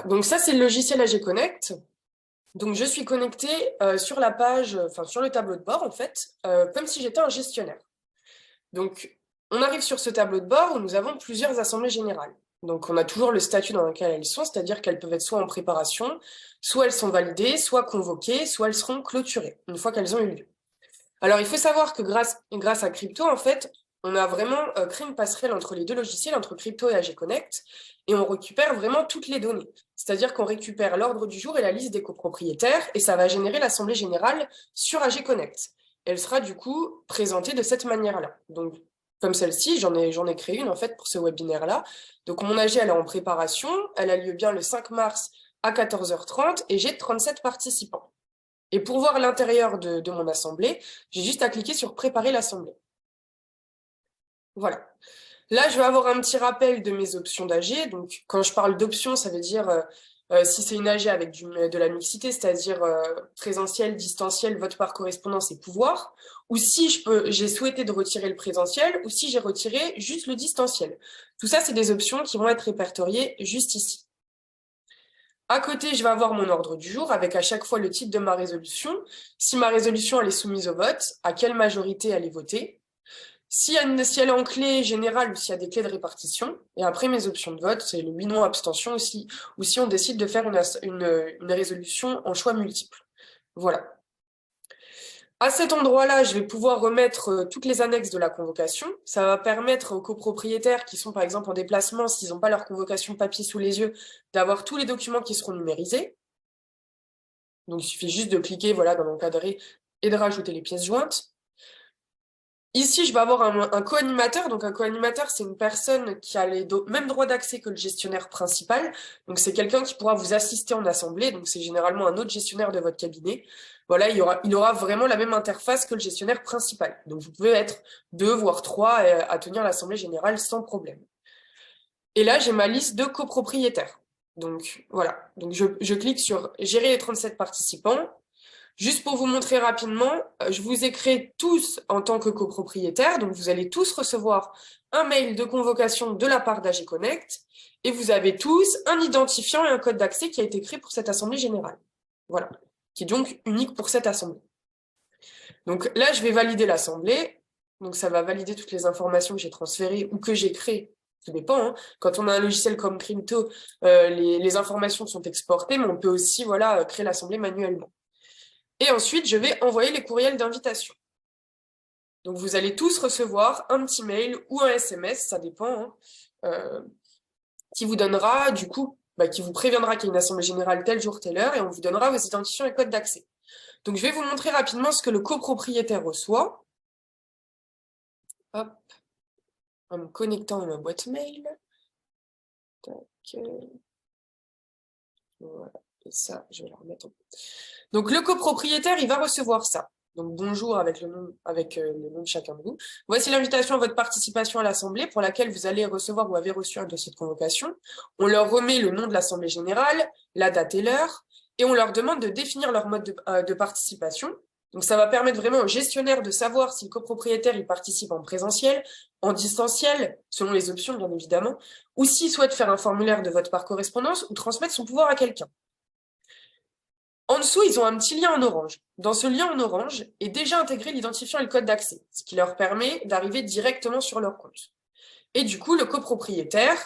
donc ça c'est le logiciel AG Connect. Donc je suis connectée sur la page, enfin sur le tableau de bord en fait, comme si j'étais un gestionnaire. Donc on arrive sur ce tableau de bord où nous avons plusieurs assemblées générales. Donc on a toujours le statut dans lequel elles sont, c'est-à-dire qu'elles peuvent être soit en préparation, soit elles sont validées, soit convoquées, soit elles seront clôturées, une fois qu'elles ont eu lieu. Alors, il faut savoir que grâce à Crypto, en fait, on a vraiment créé une passerelle entre les deux logiciels, entre Crypto et AG Connect, et on récupère vraiment toutes les données. C'est-à-dire qu'on récupère l'ordre du jour et la liste des copropriétaires, et ça va générer l'assemblée générale sur AG Connect. Elle sera du coup présentée de cette manière-là. Donc, comme celle-ci, j'en ai créé une en fait pour ce webinaire-là. Donc, mon AG, elle est en préparation, elle a lieu bien le 5 mars à 14h30, et j'ai 37 participants. Et pour voir l'intérieur de mon assemblée, j'ai juste à cliquer sur Préparer l'assemblée. Voilà. Là, je vais avoir un petit rappel de mes options d'AG. Donc, quand je parle d'options, ça veut dire si c'est une AG avec de la mixité, c'est-à-dire présentiel, distanciel, vote par correspondance et pouvoir, ou si j'ai souhaité de retirer le présentiel, ou si j'ai retiré juste le distanciel. Tout ça, c'est des options qui vont être répertoriées juste ici. À côté, je vais avoir mon ordre du jour avec à chaque fois le titre de ma résolution. Si ma résolution elle est soumise au vote, à quelle majorité elle est votée. Si elle est en clé générale ou s'il y a des clés de répartition. Et après, mes options de vote, c'est le oui, non, abstention aussi, ou si on décide de faire une résolution en choix multiple. Voilà. À cet endroit-là, je vais pouvoir remettre toutes les annexes de la convocation. Ça va permettre aux copropriétaires qui sont par exemple en déplacement, s'ils n'ont pas leur convocation papier sous les yeux, d'avoir tous les documents qui seront numérisés. Donc, il suffit juste de cliquer voilà, dans l'encadré et de rajouter les pièces jointes. Ici, je vais avoir un co-animateur. Donc, un co-animateur, c'est une personne qui a les mêmes droits d'accès que le gestionnaire principal. Donc, c'est quelqu'un qui pourra vous assister en assemblée. Donc, c'est généralement un autre gestionnaire de votre cabinet. Voilà, il aura vraiment la même interface que le gestionnaire principal. Donc, vous pouvez être deux, voire trois à tenir l'assemblée générale sans problème. Et là, j'ai ma liste de copropriétaires. Donc, voilà. Donc, je clique sur Gérer les 37 participants. Juste pour vous montrer rapidement, je vous ai créé tous en tant que copropriétaires, donc vous allez tous recevoir un mail de convocation de la part d'AG Connect, et vous avez tous un identifiant et un code d'accès qui a été créé pour cette assemblée générale. Voilà, qui est donc unique pour cette assemblée. Donc là, je vais valider l'assemblée, donc ça va valider toutes les informations que j'ai transférées ou que j'ai créées. Ça dépend, hein. Quand on a un logiciel comme Crypto, les informations sont exportées, mais on peut aussi voilà, créer l'assemblée manuellement. Et ensuite, je vais envoyer les courriels d'invitation. Donc, vous allez tous recevoir un petit mail ou un SMS, ça dépend, hein, qui vous donnera, du coup, qui vous préviendra qu'il y a une assemblée générale tel jour, telle heure, et on vous donnera vos identifiants et codes d'accès. Donc, je vais vous montrer rapidement ce que le copropriétaire reçoit. Hop, en me connectant à ma boîte mail. Tac. Voilà, et ça, je vais le remettre en... Donc, le copropriétaire, il va recevoir ça. Donc, bonjour avec le nom de chacun de vous. Voici l'invitation à votre participation à l'Assemblée pour laquelle vous allez recevoir ou avez reçu un dossier de convocation. On leur remet le nom de l'Assemblée générale, la date et l'heure, et on leur demande de définir leur mode de participation. Donc, ça va permettre vraiment au gestionnaire de savoir si le copropriétaire il participe en présentiel, en distanciel, selon les options bien évidemment, ou s'il souhaite faire un formulaire de vote par correspondance ou transmettre son pouvoir à quelqu'un. En dessous, ils ont un petit lien en orange. Dans ce lien en orange est déjà intégré l'identifiant et le code d'accès, ce qui leur permet d'arriver directement sur leur compte. Et du coup, le copropriétaire,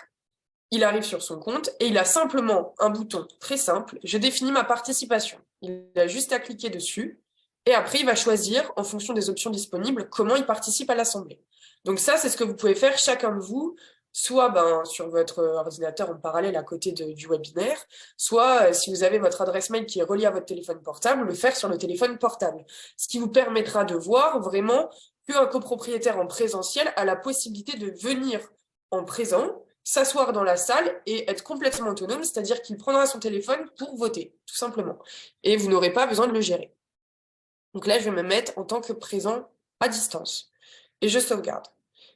il arrive sur son compte et il a simplement un bouton très simple, je définis ma participation. Il a juste à cliquer dessus et après, il va choisir, en fonction des options disponibles, comment il participe à l'assemblée. Donc ça, c'est ce que vous pouvez faire chacun de vous, soit sur votre ordinateur en parallèle à côté du webinaire, soit si vous avez votre adresse mail qui est reliée à votre téléphone portable, le faire sur le téléphone portable. Ce qui vous permettra de voir vraiment qu'un copropriétaire en présentiel a la possibilité de venir en présent, s'asseoir dans la salle et être complètement autonome, c'est-à-dire qu'il prendra son téléphone pour voter, tout simplement. Et vous n'aurez pas besoin de le gérer. Donc là, je vais me mettre en tant que présent à distance. Et je sauvegarde.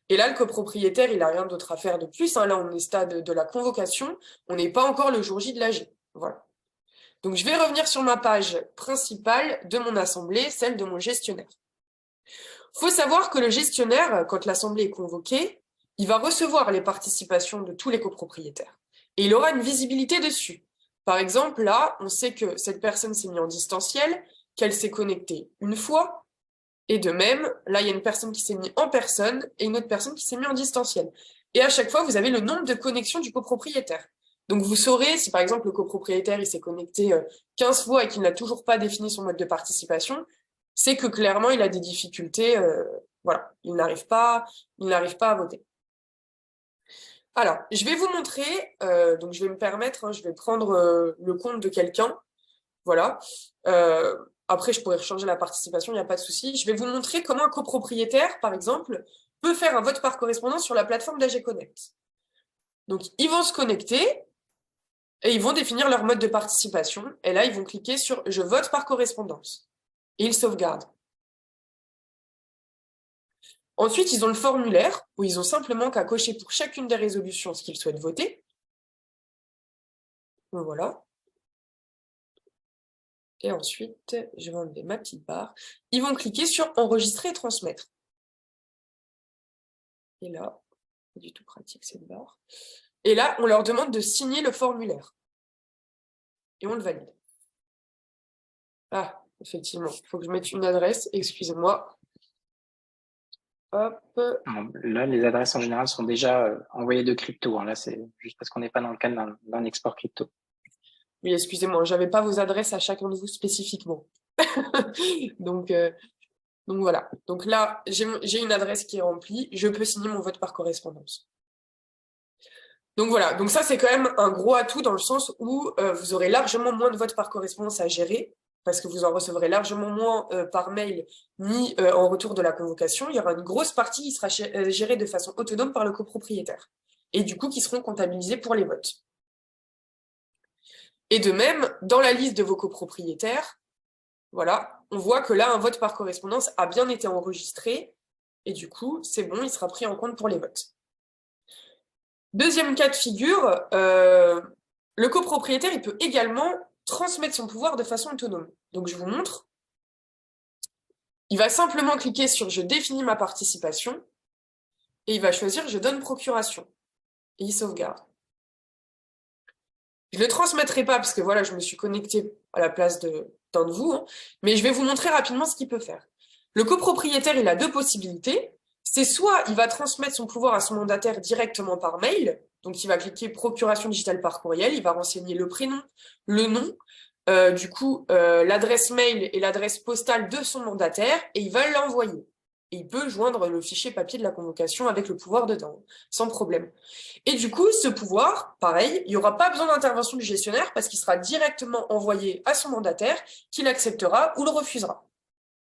Et là, le copropriétaire, il n'a rien d'autre à faire de plus, hein. Là, on est au stade de la convocation. On n'est pas encore le jour J de l'AG. Voilà. Donc, je vais revenir sur ma page principale de mon assemblée, celle de mon gestionnaire. Il faut savoir que le gestionnaire, quand l'assemblée est convoquée, il va recevoir les participations de tous les copropriétaires. Et il aura une visibilité dessus. Par exemple, là, on sait que cette personne s'est mise en distanciel, qu'elle s'est connectée une fois, et de même, là, il y a une personne qui s'est mise en personne et une autre personne qui s'est mise en distanciel. Et à chaque fois, vous avez le nombre de connexions du copropriétaire. Donc, vous saurez, si par exemple le copropriétaire il s'est connecté 15 fois et qu'il n'a toujours pas défini son mode de participation, c'est que clairement, il a des difficultés. Voilà, il n'arrive pas à voter. Alors, je vais vous montrer, donc je vais me permettre, hein, je vais prendre le compte de quelqu'un, voilà. Après, je pourrais changer la participation, il n'y a pas de souci. Je vais vous montrer comment un copropriétaire, par exemple, peut faire un vote par correspondance sur la plateforme d'AG Connect. Donc, ils vont se connecter et ils vont définir leur mode de participation. Et là, ils vont cliquer sur « Je vote par correspondance » et ils sauvegardent. Ensuite, ils ont le formulaire où ils ont simplement qu'à cocher pour chacune des résolutions ce qu'ils souhaitent voter. Voilà. Et ensuite, je vais enlever ma petite barre. Ils vont cliquer sur « Enregistrer et transmettre ». Et là, pas du tout pratique cette barre. Et là, on leur demande de signer le formulaire. Et on le valide. Ah, effectivement, il faut que je mette une adresse, excusez-moi. Hop. Là, les adresses en général sont déjà envoyées de crypto. Hein. Là, c'est juste parce qu'on n'est pas dans le cadre d'un export crypto. Oui, excusez-moi, je n'avais pas vos adresses à chacun de vous spécifiquement. Donc voilà. Donc là, j'ai une adresse qui est remplie, je peux signer mon vote par correspondance. Donc voilà, donc ça c'est quand même un gros atout dans le sens où vous aurez largement moins de votes par correspondance à gérer, parce que vous en recevrez largement moins par mail ni en retour de la convocation. Il y aura une grosse partie qui sera gérée de façon autonome par le copropriétaire, et du coup qui seront comptabilisés pour les votes. Et de même, dans la liste de vos copropriétaires, voilà, on voit que là, un vote par correspondance a bien été enregistré, et du coup, c'est bon, il sera pris en compte pour les votes. Deuxième cas de figure, le copropriétaire, il peut également transmettre son pouvoir de façon autonome. Donc, je vous montre. Il va simplement cliquer sur « Je définis ma participation » et il va choisir « Je donne procuration » et il sauvegarde. Je ne le transmettrai pas parce que voilà, je me suis connectée à la place d'un de vous, hein, mais je vais vous montrer rapidement ce qu'il peut faire. Le copropriétaire, il a deux possibilités. C'est soit il va transmettre son pouvoir à son mandataire directement par mail, donc il va cliquer procuration digitale par courriel, il va renseigner le prénom, le nom, l'adresse mail et l'adresse postale de son mandataire, et il va l'envoyer. Et il peut joindre le fichier papier de la convocation avec le pouvoir dedans, sans problème. Et du coup, ce pouvoir, pareil, il n'y aura pas besoin d'intervention du gestionnaire parce qu'il sera directement envoyé à son mandataire qui l'acceptera ou le refusera.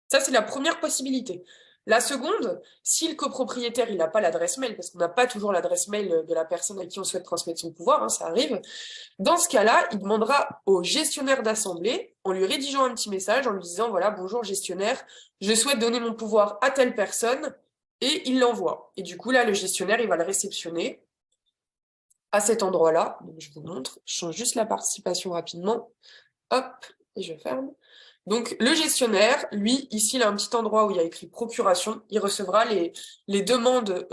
Ça, c'est la première possibilité. La seconde, si le copropriétaire il n'a pas l'adresse mail, parce qu'on n'a pas toujours l'adresse mail de la personne à qui on souhaite transmettre son pouvoir, hein, ça arrive, dans ce cas-là, il demandera au gestionnaire d'assemblée, en lui rédigeant un petit message, en lui disant, voilà, bonjour gestionnaire, je souhaite donner mon pouvoir à telle personne, et il l'envoie. Et du coup, là, le gestionnaire, il va le réceptionner à cet endroit-là. Donc, je vous montre, je change juste la participation rapidement. Hop, et je ferme. Donc, le gestionnaire, lui, ici, il a un petit endroit où il y a écrit procuration. Il recevra les demandes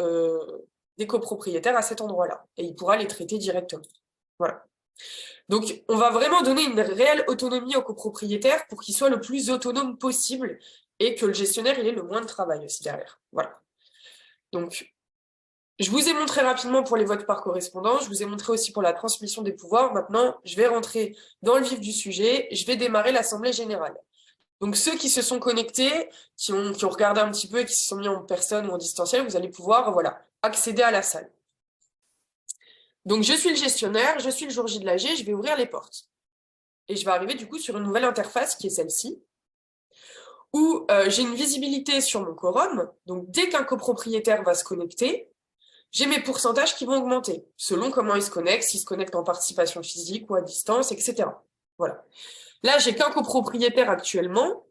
des copropriétaires à cet endroit-là. Et il pourra les traiter directement. Voilà. Donc, on va vraiment donner une réelle autonomie au copropriétaire pour qu'il soit le plus autonome possible et que le gestionnaire, il ait le moins de travail aussi derrière. Voilà. Donc, je vous ai montré rapidement pour les votes par correspondance, je vous ai montré aussi pour la transmission des pouvoirs. Maintenant, je vais rentrer dans le vif du sujet, je vais démarrer l'Assemblée générale. Donc ceux qui se sont connectés, qui ont regardé un petit peu et qui se sont mis en personne ou en distanciel, vous allez pouvoir accéder à la salle. Donc je suis le gestionnaire, je suis le jour J de l'AG, je vais ouvrir les portes. Et je vais arriver du coup sur une nouvelle interface qui est celle-ci, où j'ai une visibilité sur mon quorum. Donc dès qu'un copropriétaire va se connecter, j'ai mes pourcentages qui vont augmenter, selon comment il se connecte, s'il se connecte en participation physique ou à distance, etc. Voilà. Là, j'ai qu'un copropriétaire actuellement,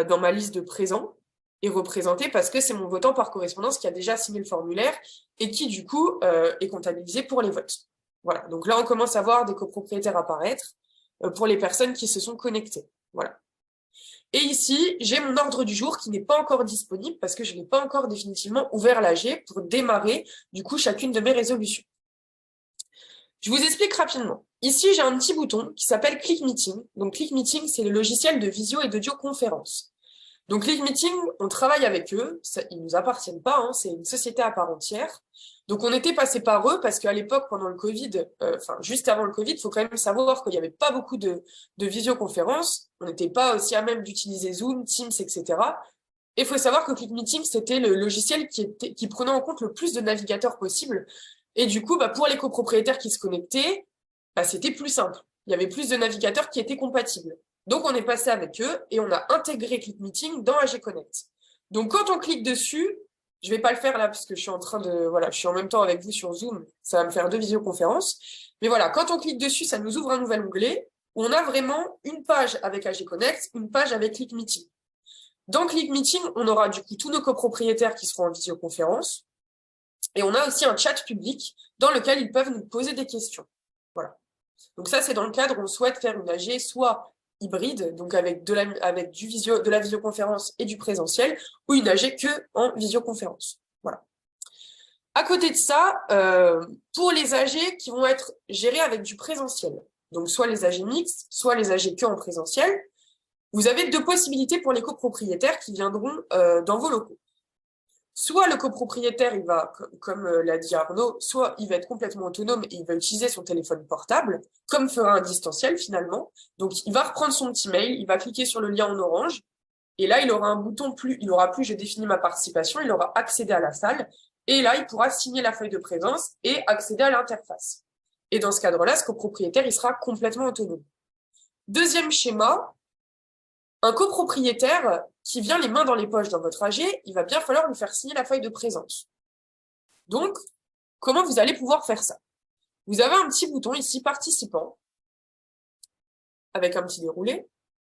dans ma liste de présents, est représenté parce que c'est mon votant par correspondance qui a déjà signé le formulaire et qui, du coup, est comptabilisé pour les votes. Voilà. Donc là, on commence à voir des copropriétaires apparaître pour les personnes qui se sont connectées. Voilà. Et ici, j'ai mon ordre du jour qui n'est pas encore disponible parce que je n'ai pas encore définitivement ouvert l'AG pour démarrer, du coup, chacune de mes résolutions. Je vous explique rapidement. Ici, j'ai un petit bouton qui s'appelle Click Meeting. Donc, Click Meeting, c'est le logiciel de visio et d'audioconférence. Donc, Click Meeting, on travaille avec eux. Ça, ils nous appartiennent pas, hein, c'est une société à part entière. Donc, on était passé par eux parce qu'à l'époque, pendant le Covid, juste avant le Covid, il faut quand même savoir qu'il n'y avait pas beaucoup de visioconférences. On n'était pas aussi à même d'utiliser Zoom, Teams, etc. Et il faut savoir que Click Meeting, c'était le logiciel qui prenait en compte le plus de navigateurs possible. Et du coup, pour les copropriétaires qui se connectaient, c'était plus simple. Il y avait plus de navigateurs qui étaient compatibles. Donc, on est passé avec eux et on a intégré Click Meeting dans AG Connect. Donc, quand on clique dessus, je vais pas le faire là parce que je suis en train de, voilà, je suis en même temps avec vous sur Zoom. Ça va me faire 2 visioconférences. Mais voilà, quand on clique dessus, ça nous ouvre un nouvel onglet où on a vraiment une page avec AG Connect, une page avec Click Meeting. Dans Click Meeting, on aura du coup tous nos copropriétaires qui seront en visioconférence. Et on a aussi un chat public dans lequel ils peuvent nous poser des questions. Voilà. Donc ça, c'est dans le cadre où on souhaite faire une AG soit hybride, donc avec de la visioconférence et du présentiel, ou une AG que en visioconférence. Voilà. À côté de ça, pour les AG qui vont être gérés avec du présentiel, donc soit les AG mixtes, soit les AG que en présentiel, vous avez 2 possibilités pour les copropriétaires qui viendront dans vos locaux. Soit le copropriétaire, il va, comme l'a dit Arnaud, soit il va être complètement autonome et il va utiliser son téléphone portable, comme fera un distanciel finalement. Donc, il va reprendre son petit mail, il va cliquer sur le lien en orange, et là, il aura un bouton il aura plus je définis ma participation, il aura accédé à la salle, et là, il pourra signer la feuille de présence et accéder à l'interface. Et dans ce cadre-là, ce copropriétaire, il sera complètement autonome. Deuxième schéma, un copropriétaire qui vient les mains dans les poches dans votre AG, il va bien falloir lui faire signer la feuille de présence. Donc, comment vous allez pouvoir faire ça? Vous avez un petit bouton ici, participant, avec un petit déroulé,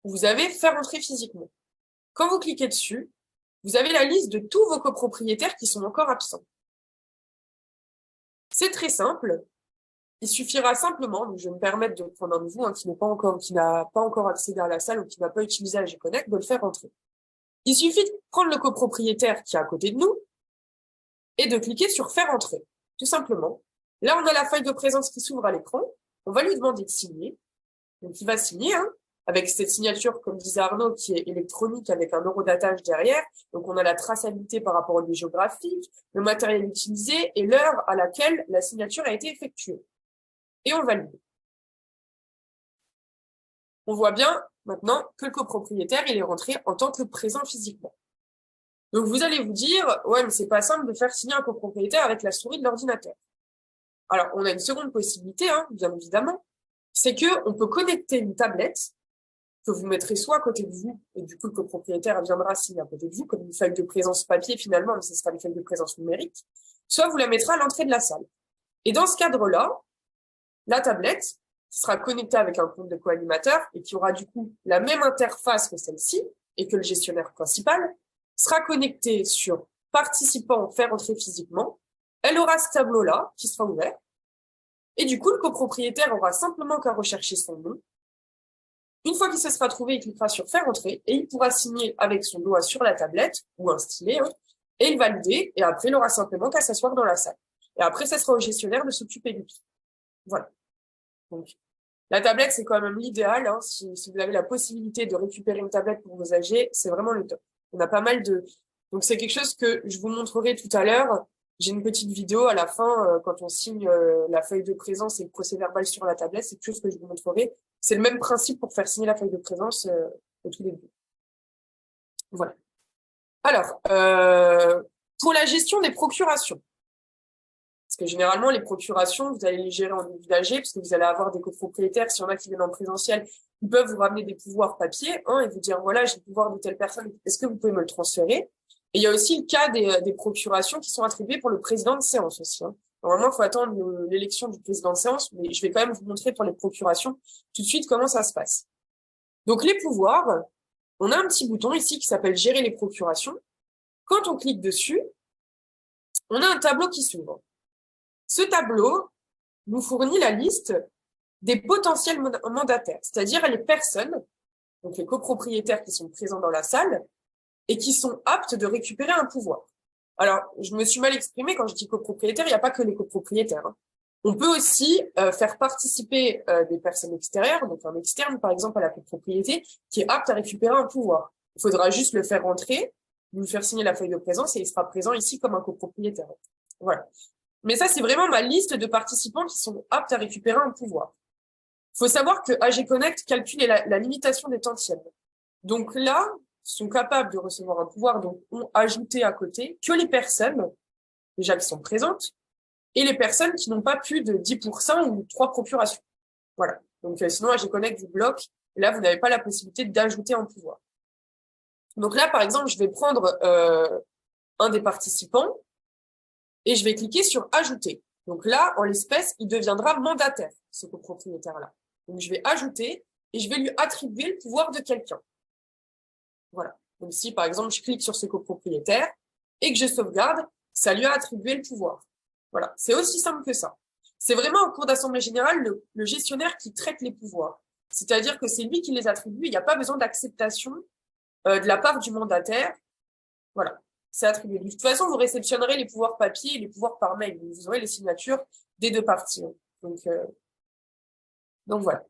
où vous avez faire entrer physiquement. Quand vous cliquez dessus, vous avez la liste de tous vos copropriétaires qui sont encore absents. C'est très simple. Il suffira simplement, donc je vais me permettre de prendre un de vous qui n'a pas encore accédé à la salle ou qui n'a pas utilisé AG Connect, de le faire entrer. Il suffit de prendre le copropriétaire qui est à côté de nous et de cliquer sur faire entrer, tout simplement. Là, on a la feuille de présence qui s'ouvre à l'écran. On va lui demander de signer. Donc, il va signer, avec cette signature, comme disait Arnaud, qui est électronique avec un eurodatage derrière. Donc, on a la traçabilité par rapport au lieu géographique, le matériel utilisé et l'heure à laquelle la signature a été effectuée. Et on valide. On voit bien maintenant que le copropriétaire, il est rentré en tant que présent physiquement. Donc, vous allez vous dire, ouais, mais c'est pas simple de faire signer un copropriétaire avec la souris de l'ordinateur. Alors, on a une seconde possibilité, bien évidemment, c'est que on peut connecter une tablette que vous mettrez soit à côté de vous, et du coup, le copropriétaire viendra signer à côté de vous, comme une feuille de présence papier finalement, mais ce sera une feuille de présence numérique, soit vous la mettrez à l'entrée de la salle. Et dans ce cadre-là, la tablette, qui sera connectée avec un compte de co-animateur et qui aura du coup la même interface que celle-ci, et que le gestionnaire principal, sera connectée sur participant, faire entrer physiquement. Elle aura ce tableau-là qui sera ouvert. Et du coup, le copropriétaire aura simplement qu'à rechercher son nom. Une fois qu'il se sera trouvé, il cliquera sur faire entrer et il pourra signer avec son doigt sur la tablette ou un stylet et il valider. Et après, il aura simplement qu'à s'asseoir dans la salle. Et après, ça sera au gestionnaire de s'occuper du tout. Voilà. Donc, la tablette, c'est quand même l'idéal. Si vous avez la possibilité de récupérer une tablette pour vos AG, c'est vraiment le top. On a pas mal de... Donc, c'est quelque chose que je vous montrerai tout à l'heure. J'ai une petite vidéo à la fin, quand on signe la feuille de présence et le procès-verbal sur la tablette. C'est quelque chose que je vous montrerai. C'est le même principe pour faire signer la feuille de présence au tout début. Voilà. Alors, pour la gestion des procurations. Parce que généralement, les procurations, vous allez les gérer en début d'AG, parce que vous allez avoir des copropriétaires. S'il y en a qui viennent en présentiel, ils peuvent vous ramener des pouvoirs papier et vous dire, voilà, j'ai le pouvoir de telle personne, est-ce que vous pouvez me le transférer? Et il y a aussi le cas des procurations qui sont attribuées pour le président de séance aussi. Normalement, il faut attendre l'élection du président de séance, mais je vais quand même vous montrer pour les procurations tout de suite comment ça se passe. Donc, les pouvoirs, on a un petit bouton ici qui s'appelle « Gérer les procurations ». Quand on clique dessus, on a un tableau qui s'ouvre. Ce tableau nous fournit la liste des potentiels mandataires, c'est-à-dire les personnes, donc les copropriétaires qui sont présents dans la salle et qui sont aptes de récupérer un pouvoir. Alors, je me suis mal exprimée quand je dis copropriétaire, il n'y a pas que les copropriétaires. On peut aussi faire participer des personnes extérieures, donc un externe par exemple à la copropriété, qui est apte à récupérer un pouvoir. Il faudra juste le faire rentrer, lui faire signer la feuille de présence et il sera présent ici comme un copropriétaire. Voilà. Mais ça, c'est vraiment ma liste de participants qui sont aptes à récupérer un pouvoir. Il faut savoir que AG Connect calcule la limitation des tantièmes. Donc là, ils sont capables de recevoir un pouvoir, donc ont ajouté à côté que les personnes déjà qui sont présentes et les personnes qui n'ont pas plus de 10% ou 3 procurations. Voilà. Donc sinon, AG Connect vous bloque. Et là, vous n'avez pas la possibilité d'ajouter un pouvoir. Donc là, par exemple, je vais prendre un des participants et je vais cliquer sur Ajouter. Donc là, en l'espèce, il deviendra mandataire, ce copropriétaire-là. Donc je vais ajouter et je vais lui attribuer le pouvoir de quelqu'un. Voilà. Donc si, par exemple, je clique sur ce copropriétaire et que je sauvegarde, ça lui a attribué le pouvoir. Voilà. C'est aussi simple que ça. C'est vraiment en cours d'assemblée générale le gestionnaire qui traite les pouvoirs. C'est-à-dire que c'est lui qui les attribue. Il n'y a pas besoin d'acceptation de la part du mandataire. Voilà. C'est attribué. De toute façon, vous réceptionnerez les pouvoirs papier et les pouvoirs par mail. Vous aurez les signatures des deux parties. Donc voilà.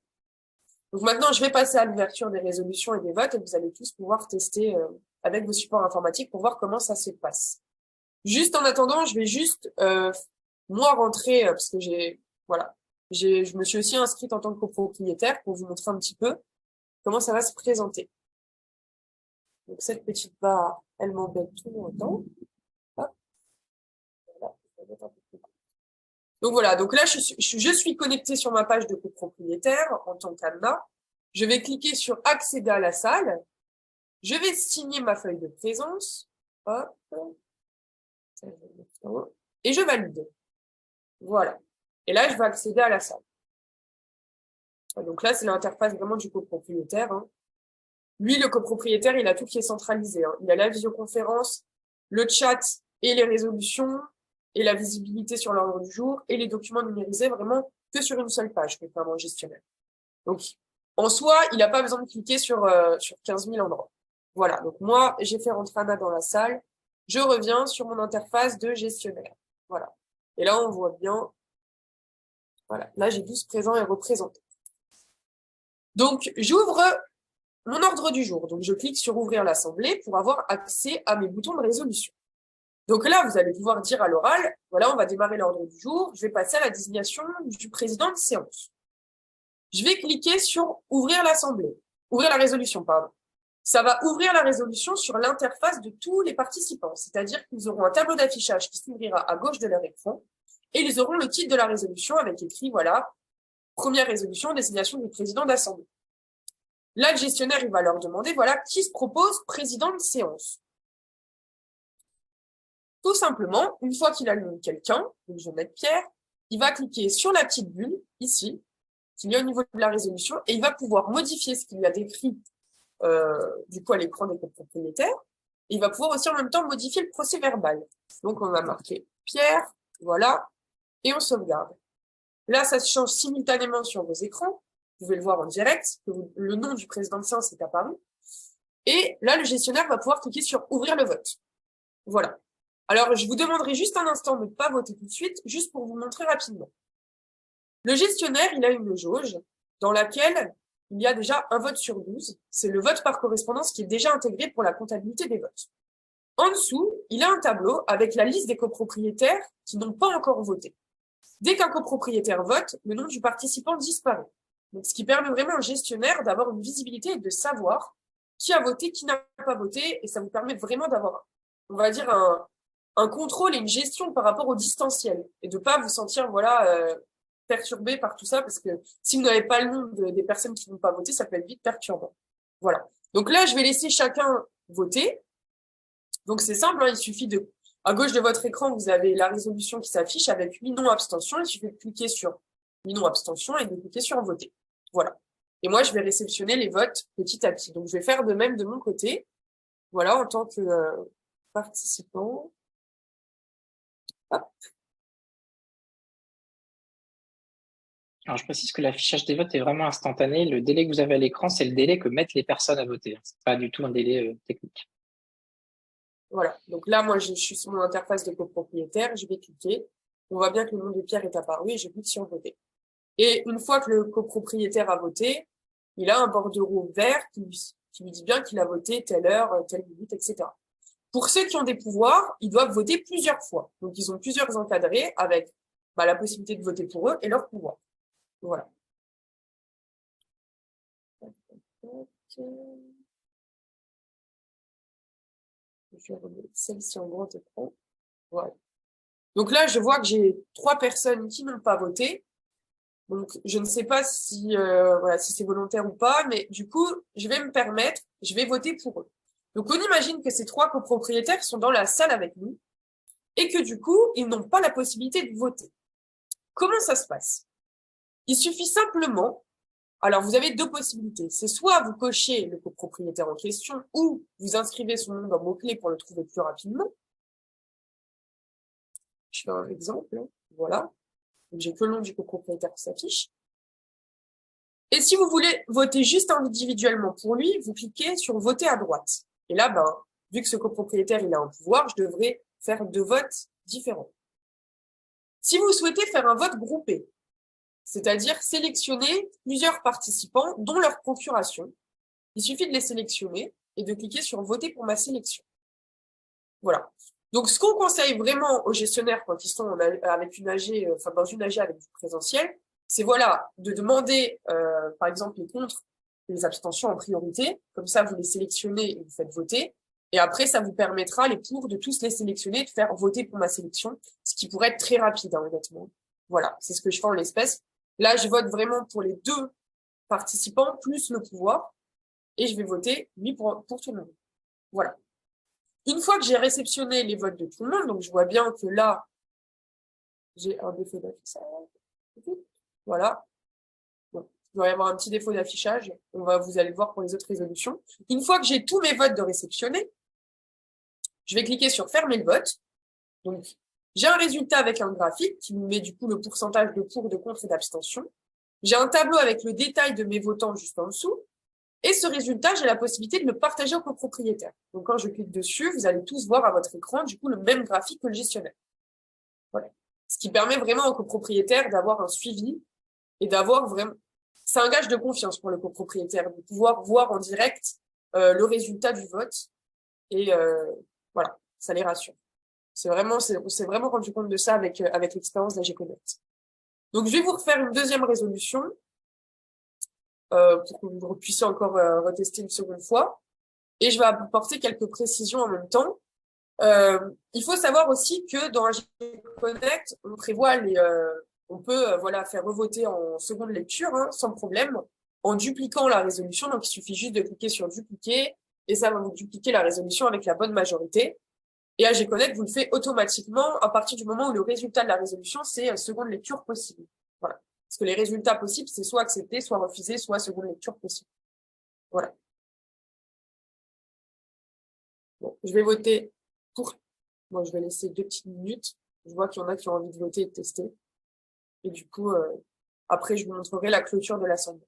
Donc maintenant, je vais passer à l'ouverture des résolutions et des votes et vous allez tous pouvoir tester avec vos supports informatiques pour voir comment ça se passe. Juste en attendant, je vais juste moi rentrer parce que je me suis aussi inscrite en tant que copropriétaire pour vous montrer un petit peu comment ça va se présenter. Donc cette petite barre, elle m'embête tout le temps. Hop. Voilà. Donc voilà, donc là je suis connectée sur ma page de copropriétaire en tant qu'Anna. Je vais cliquer sur accéder à la salle. Je vais signer ma feuille de présence. Hop. Et je valide. Voilà. Et là, je vais accéder à la salle. Donc là, c'est l'interface vraiment du copropriétaire. Hein. Lui, le copropriétaire, il a tout qui est centralisé. Hein. Il a la visioconférence, le chat et les résolutions, et la visibilité sur l'ordre du jour, et les documents numérisés vraiment que sur une seule page, notamment gestionnaire. Donc, en soi, il n'a pas besoin de cliquer sur 15 000 endroits. Voilà. Donc moi, j'ai fait rentrer Anna dans la salle. Je reviens sur mon interface de gestionnaire. Voilà. Et là, on voit bien. Voilà. Là, j'ai 12 présents et représentés. Donc, j'ouvre mon ordre du jour. Donc, je clique sur ouvrir l'assemblée pour avoir accès à mes boutons de résolution. Donc là, vous allez pouvoir dire à l'oral, voilà, on va démarrer l'ordre du jour. Je vais passer à la désignation du président de séance. Je vais cliquer sur ouvrir l'assemblée. Ouvrir la résolution, pardon. Ça va ouvrir la résolution sur l'interface de tous les participants. C'est-à-dire qu'ils auront un tableau d'affichage qui s'ouvrira à gauche de leur écran et ils auront le titre de la résolution avec écrit, voilà, première résolution, désignation du président d'assemblée. Là, le gestionnaire, il va leur demander, voilà, qui se propose président de séance. Tout simplement, une fois qu'il a le nom de quelqu'un, donc je vais mettre Pierre, il va cliquer sur la petite bulle, ici, qu'il y a au niveau de la résolution, et il va pouvoir modifier ce qu'il lui a décrit du coup à l'écran des copropriétaires. Et il va pouvoir aussi en même temps modifier le procès verbal. Donc on va marquer Pierre, voilà, et on sauvegarde. Là, ça se change simultanément sur vos écrans. Vous pouvez le voir en direct, que le nom du président de séance est apparu. Et là, le gestionnaire va pouvoir cliquer sur ouvrir le vote. Voilà. Alors, je vous demanderai juste un instant de ne pas voter tout de suite, juste pour vous montrer rapidement. Le gestionnaire, il a une jauge dans laquelle il y a déjà un vote sur 12. C'est le vote par correspondance qui est déjà intégré pour la comptabilité des votes. En dessous, il a un tableau avec la liste des copropriétaires qui n'ont pas encore voté. Dès qu'un copropriétaire vote, le nom du participant disparaît. Donc, ce qui permet vraiment au gestionnaire d'avoir une visibilité et de savoir qui a voté, qui n'a pas voté, et ça vous permet vraiment d'avoir, on va dire, un contrôle et une gestion par rapport au distanciel, et de pas vous sentir, voilà, perturbé par tout ça, parce que si vous n'avez pas le nom des personnes qui n'ont pas voté, ça peut être vite perturbant. Voilà. Donc là, je vais laisser chacun voter. Donc c'est simple, hein, il suffit de, à gauche de votre écran, vous avez la résolution qui s'affiche avec 8 non abstention. Il suffit de cliquer sur 8 non abstention et de cliquer sur voter. Voilà. Et moi, je vais réceptionner les votes petit à petit. Donc je vais faire de même de mon côté. Voilà, en tant que participant. Hop. Alors, je précise que l'affichage des votes est vraiment instantané. Le délai que vous avez à l'écran, c'est le délai que mettent les personnes à voter. C'est pas du tout un délai technique. Voilà. Donc là, moi, je suis sur mon interface de copropriétaire. Je vais cliquer. On voit bien que le nom de Pierre est apparu et je clique sur voter. Et une fois que le copropriétaire a voté, il a un bordereau vert qui lui dit bien qu'il a voté telle heure, telle minute, etc. Pour ceux qui ont des pouvoirs, ils doivent voter plusieurs fois. Donc, ils ont plusieurs encadrés avec la possibilité de voter pour eux et leur pouvoir. Voilà. Je vais remettre celle-ci en grand écran. Voilà. Donc là, je vois que j'ai 3 personnes qui n'ont pas voté. Donc, je ne sais pas si, voilà, si c'est volontaire ou pas, mais du coup, je vais voter pour eux. Donc, on imagine que ces 3 copropriétaires sont dans la salle avec nous et que du coup, ils n'ont pas la possibilité de voter. Comment ça se passe? Il suffit simplement, alors vous avez 2 possibilités. C'est soit vous cochez le copropriétaire en question ou vous inscrivez son nom dans mot-clé pour le trouver plus rapidement. Je fais un exemple, voilà. J'ai que le nom du copropriétaire qui s'affiche. Et si vous voulez voter juste individuellement pour lui, vous cliquez sur voter à droite. Et là, vu que ce copropriétaire, il a un pouvoir, je devrais faire 2 votes différents. Si vous souhaitez faire un vote groupé, c'est-à-dire sélectionner plusieurs participants, dont leur procuration, il suffit de les sélectionner et de cliquer sur voter pour ma sélection. Voilà. Donc, ce qu'on conseille vraiment aux gestionnaires quand ils sont avec une AG, dans une AG avec du présentiel, c'est voilà, de demander, par exemple, les contre, les abstentions en priorité. Comme ça, vous les sélectionnez et vous faites voter. Et après, ça vous permettra, les pour, de tous les sélectionner, de faire voter pour ma sélection, ce qui pourrait être très rapide, honnêtement. Voilà, c'est ce que je fais en l'espèce. Là, je vote vraiment pour les 2 participants, plus le pouvoir. Et je vais voter, lui, pour tout le monde. Voilà. Une fois que j'ai réceptionné les votes de tout le monde, donc je vois bien que là, j'ai un défaut d'affichage. Voilà. Bon, il doit y avoir un petit défaut d'affichage. Vous allez le voir pour les autres résolutions. Une fois que j'ai tous mes votes de réceptionner, je vais cliquer sur fermer le vote. Donc, j'ai un résultat avec un graphique qui me met du coup le pourcentage de pour, de contre et d'abstention. J'ai un tableau avec le détail de mes votants juste en dessous. Et ce résultat, j'ai la possibilité de le partager aux copropriétaires. Donc, quand je clique dessus, vous allez tous voir à votre écran, du coup, le même graphique que le gestionnaire. Voilà. Ce qui permet vraiment aux copropriétaires d'avoir un suivi et d'avoir vraiment... C'est un gage de confiance pour le copropriétaire, de pouvoir voir en direct le résultat du vote. Et voilà, ça les rassure. On s'est vraiment rendu compte de ça avec l'expérience d'AG Connect. Donc, je vais vous refaire une deuxième résolution pour que vous puissiez encore retester une seconde fois. Et je vais apporter quelques précisions en même temps. Il faut savoir aussi que dans AG Connect, on prévoit on peut voilà, faire revoter en seconde lecture sans problème en dupliquant la résolution. Donc, il suffit juste de cliquer sur dupliquer et ça va vous dupliquer la résolution avec la bonne majorité. Et AG Connect vous le fait automatiquement à partir du moment où le résultat de la résolution, c'est seconde lecture possible. Voilà. Parce que les résultats possibles, c'est soit accepté, soit refusé, soit seconde lecture possible. Voilà. Bon, je vais voter pour. Moi, je vais laisser 2 petites minutes. Je vois qu'il y en a qui ont envie de voter et de tester. Et du coup, après, je vous montrerai la clôture de l'Assemblée.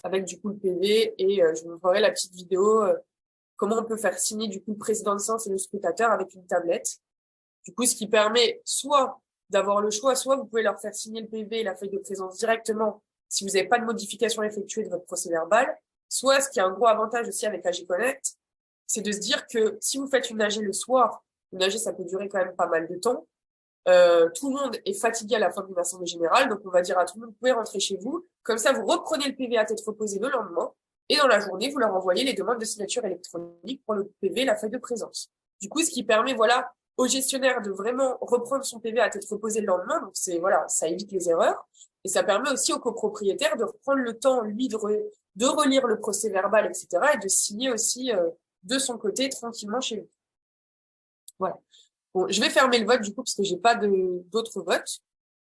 Avec du coup le PV et je vous montrerai la petite vidéo comment on peut faire signer du coup le président de séance et le scrutateur avec une tablette. Du coup, ce qui permet soit d'avoir le choix, soit vous pouvez leur faire signer le PV et la feuille de présence directement si vous n'avez pas de modification effectuée de votre procès-verbal. Soit, ce qui est un gros avantage aussi avec AG Connect, c'est de se dire que si vous faites une AG le soir, une AG ça peut durer quand même pas mal de temps, tout le monde est fatigué à la fin d'une assemblée générale, donc on va dire à tout le monde, vous pouvez rentrer chez vous. Comme ça, vous reprenez le PV à tête reposée le lendemain, et dans la journée, vous leur envoyez les demandes de signature électronique pour le PV, la feuille de présence. Du coup, ce qui permet, voilà, au gestionnaire de vraiment reprendre son PV à tête reposée le lendemain, donc c'est, voilà, ça évite les erreurs, et ça permet aussi au copropriétaire de reprendre le temps, lui, de relire le procès-verbal, etc., et de signer aussi de son côté tranquillement chez lui. Voilà. Bon, je vais fermer le vote du coup parce que j'ai pas d'autres votes.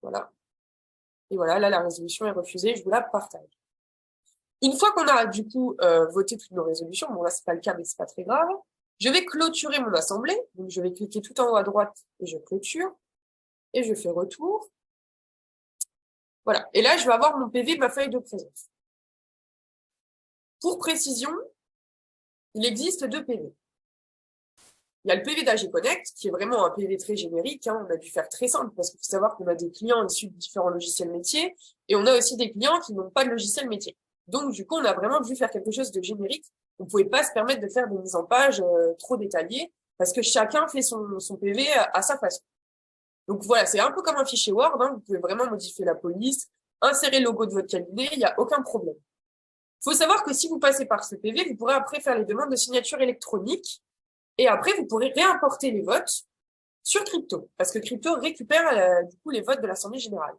Voilà. Et voilà, là la résolution est refusée, je vous la partage. Une fois qu'on a du coup voté toutes nos résolutions, bon là c'est pas le cas mais c'est pas très grave, je vais clôturer mon assemblée. Donc je vais cliquer tout en haut à droite et je clôture et je fais retour. Voilà. Et là je vais avoir mon PV, ma feuille de présence. Pour précision, il existe 2 PV. Il y a le PV d'AG Connect, qui est vraiment un PV très générique, hein. On a dû faire très simple, parce qu'il faut savoir qu'on a des clients issus de différents logiciels métiers, et on a aussi des clients qui n'ont pas de logiciel métier. Donc, du coup, on a vraiment dû faire quelque chose de générique. On ne pouvait pas se permettre de faire des mises en page trop détaillées, parce que chacun fait son PV à sa façon. Donc voilà, c'est un peu comme un fichier Word, hein. Vous pouvez vraiment modifier la police, insérer le logo de votre cabinet, il n'y a aucun problème. Il faut savoir que si vous passez par ce PV, vous pourrez après faire les demandes de signature électronique, et après, vous pourrez réimporter les votes sur Crypto, parce que Crypto récupère du coup les votes de l'Assemblée générale.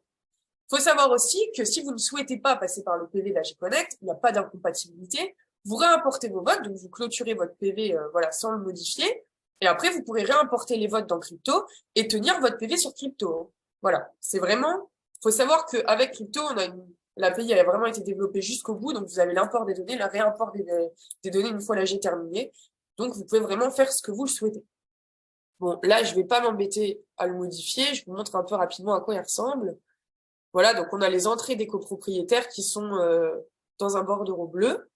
Il faut savoir aussi que si vous ne souhaitez pas passer par le PV d'AG Connect, il n'y a pas d'incompatibilité, vous réimportez vos votes, donc vous clôturez votre PV voilà, sans le modifier, et après, vous pourrez réimporter les votes dans Crypto et tenir votre PV sur Crypto. Voilà, c'est vraiment... Il faut savoir qu'avec Crypto, l'API a vraiment été développée jusqu'au bout, donc vous avez l'import des données, le réimport des données une fois l'AG terminé. Donc, vous pouvez vraiment faire ce que vous le souhaitez. Bon, là, je vais pas m'embêter à le modifier. Je vous montre un peu rapidement à quoi il ressemble. Voilà, donc on a les entrées des copropriétaires qui sont dans un bordereau bleu.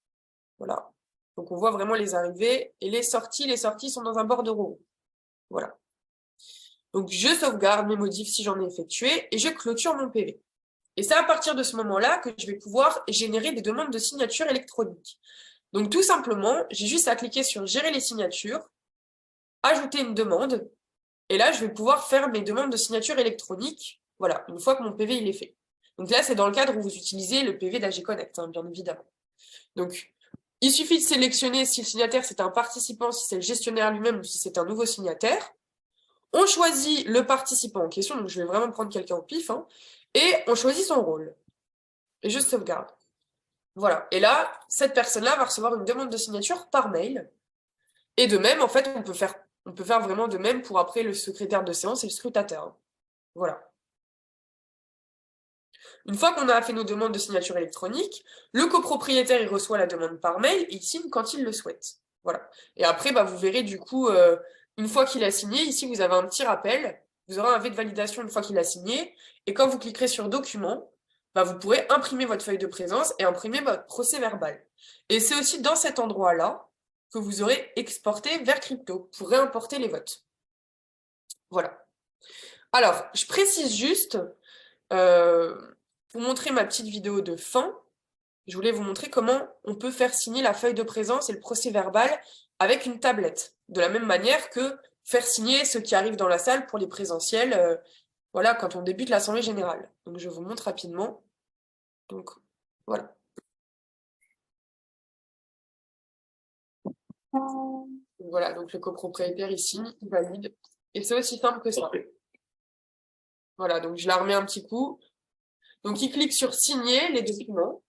Voilà. Donc, on voit vraiment les arrivées et les sorties sont dans un bordereau. Voilà. Donc, je sauvegarde mes modifs si j'en ai effectué et je clôture mon PV. Et c'est à partir de ce moment-là que je vais pouvoir générer des demandes de signature électronique. Donc, tout simplement, j'ai juste à cliquer sur Gérer les signatures, ajouter une demande, et là, je vais pouvoir faire mes demandes de signature électronique, voilà, une fois que mon PV il est fait. Donc là, c'est dans le cadre où vous utilisez le PV d'AG Connect, hein, bien évidemment. Donc, il suffit de sélectionner si le signataire c'est un participant, si c'est le gestionnaire lui-même ou si c'est un nouveau signataire. On choisit le participant en question, donc je vais vraiment prendre quelqu'un au pif, hein, et on choisit son rôle. Et je sauvegarde. Voilà. Et là, cette personne-là va recevoir une demande de signature par mail. Et de même, en fait, on peut faire vraiment de même pour après le secrétaire de séance et le scrutateur. Voilà. Une fois qu'on a fait nos demandes de signature électronique, le copropriétaire il reçoit la demande par mail et il signe quand il le souhaite. Voilà. Et après, bah, vous verrez du coup, une fois qu'il a signé, ici vous avez un petit rappel. Vous aurez un V de validation une fois qu'il a signé. Et quand vous cliquerez sur Document, bah, vous pourrez imprimer votre feuille de présence et imprimer votre procès verbal. Et c'est aussi dans cet endroit-là que vous aurez exporté vers Crypto pour réimporter les votes. Voilà. Alors, je précise juste, pour montrer ma petite vidéo de fin, je voulais vous montrer comment on peut faire signer la feuille de présence et le procès verbal avec une tablette. De la même manière que faire signer ceux qui arrivent dans la salle pour les présentiels, voilà, quand on débute l'Assemblée générale. Donc, je vous montre rapidement. Donc, voilà. Voilà, donc le copropriétaire, il signe, il valide. Et c'est aussi simple que ça. Voilà, donc je la remets un petit coup. Donc, il clique sur signer les documents.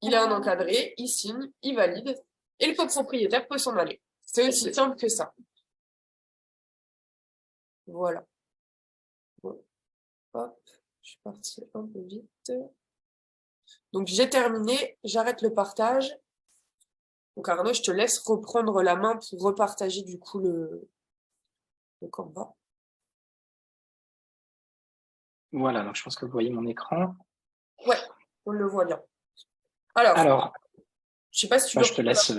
Il a un encadré, il signe, il valide, et le copropriétaire peut s'en aller. C'est aussi simple que ça. Voilà. Bon. Hop, je suis partie un peu vite. Donc, j'ai terminé, j'arrête le partage. Donc, Arnaud, je te laisse reprendre la main pour repartager du coup le Canva. Voilà, donc je pense que vous voyez mon écran. Ouais, on le voit bien. Alors, je sais pas si tu veux... je te laisse...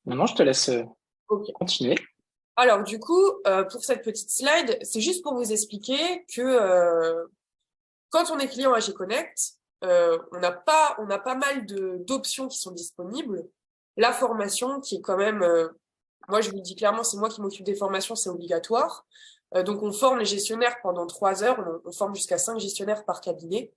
Non, je te laisse continuer. Alors, du coup, pour cette petite slide, c'est juste pour vous expliquer que quand on est client AG Connect, on a pas mal d'options qui sont disponibles. La formation, qui est quand même... moi, je vous le dis clairement, c'est moi qui m'occupe des formations, c'est obligatoire. Donc, on forme les gestionnaires pendant 3 heures. On forme jusqu'à 5 gestionnaires par cabinet.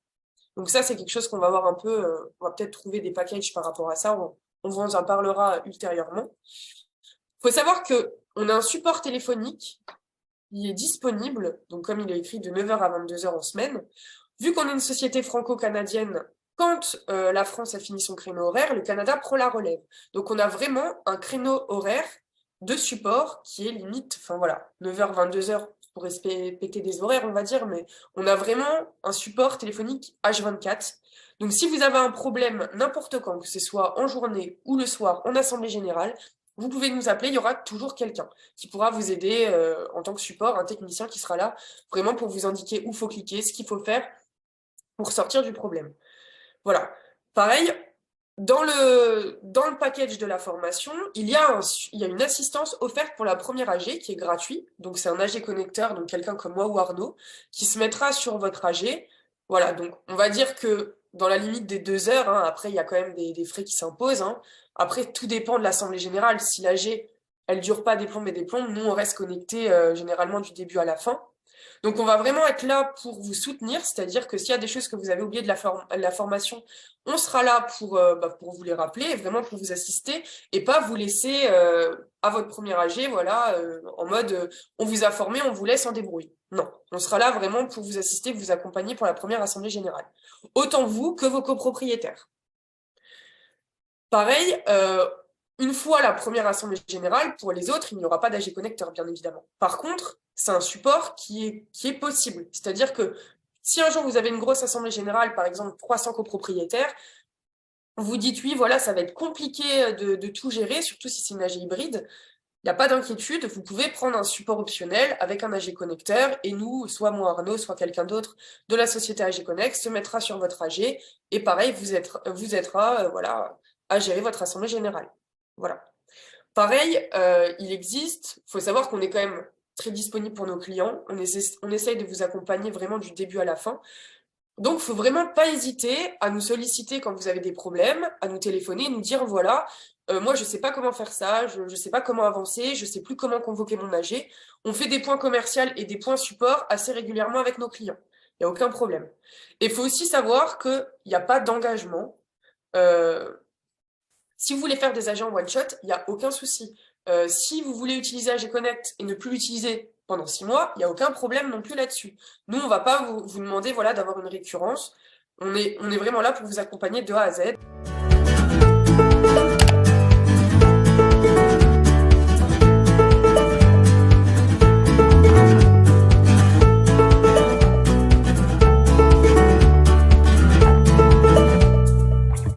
Donc ça, c'est quelque chose qu'on va voir un peu. On va peut-être trouver des packages par rapport à ça. On vous en parlera ultérieurement. Il faut savoir qu'on a un support téléphonique qui est disponible, donc comme il est écrit de 9h à 22h en semaine. Vu qu'on est une société franco-canadienne, quand la France a fini son créneau horaire, le Canada prend la relève. Donc on a vraiment un créneau horaire de support qui est limite, enfin voilà, 9h, 22h pour respecter des horaires, on va dire, mais on a vraiment un support téléphonique H24. Donc si vous avez un problème n'importe quand, que ce soit en journée ou le soir en assemblée générale, vous pouvez nous appeler, il y aura toujours quelqu'un qui pourra vous aider en tant que support, un technicien qui sera là vraiment pour vous indiquer où il faut cliquer, ce qu'il faut faire pour sortir du problème. Voilà. Pareil, dans le package de la formation, il y a une assistance offerte pour la première AG qui est gratuit. Donc, c'est un AG connecteur, donc quelqu'un comme moi ou Arnaud, qui se mettra sur votre AG. Voilà, donc on va dire que dans la limite des 2 heures, hein, après, il y a quand même des frais qui s'imposent. Hein. Après, tout dépend de l'Assemblée générale. Si l'AG, elle dure pas des plombes et des plombes, nous, on reste connecté généralement du début à la fin. Donc, on va vraiment être là pour vous soutenir, c'est-à-dire que s'il y a des choses que vous avez oubliées de la formation, on sera là pour vous les rappeler, et vraiment pour vous assister, et pas vous laisser à votre premier AG, voilà, en mode on vous a formé, on vous laisse en débrouille. Non, on sera là vraiment pour vous assister, vous accompagner pour la première assemblée générale. Autant vous que vos copropriétaires. Pareil, une fois la première assemblée générale, pour les autres, il n'y aura pas d'AG connecteur, bien évidemment. Par contre, c'est un support qui est possible. C'est-à-dire que si un jour vous avez une grosse assemblée générale, par exemple 300 copropriétaires, vous dites oui, voilà, ça va être compliqué de tout gérer, surtout si c'est une AG hybride. Il n'y a pas d'inquiétude, vous pouvez prendre un support optionnel avec un AG connecteur et nous, soit moi Arnaud, soit quelqu'un d'autre de la société AG Connect, se mettra sur votre AG et pareil, vous aidera voilà, à gérer votre assemblée générale. Voilà. Pareil, il existe, il faut savoir qu'on est quand même très disponible pour nos clients, on essaye de vous accompagner vraiment du début à la fin. Donc, il faut vraiment pas hésiter à nous solliciter quand vous avez des problèmes, à nous téléphoner, nous dire voilà, moi je sais pas comment faire ça, je sais pas comment avancer, je sais plus comment convoquer mon AG. On fait des points commerciaux et des points support assez régulièrement avec nos clients. Il n'y a aucun problème. Et il faut aussi savoir qu'il n'y a pas d'engagement. Euh, Si vous voulez faire des AG en one shot, il n'y a aucun souci. Si vous voulez utiliser AG Connect et ne plus l'utiliser pendant 6 mois, il n'y a aucun problème non plus là-dessus. Nous, on ne va pas vous demander voilà, d'avoir une récurrence. On est vraiment là pour vous accompagner de A à Z.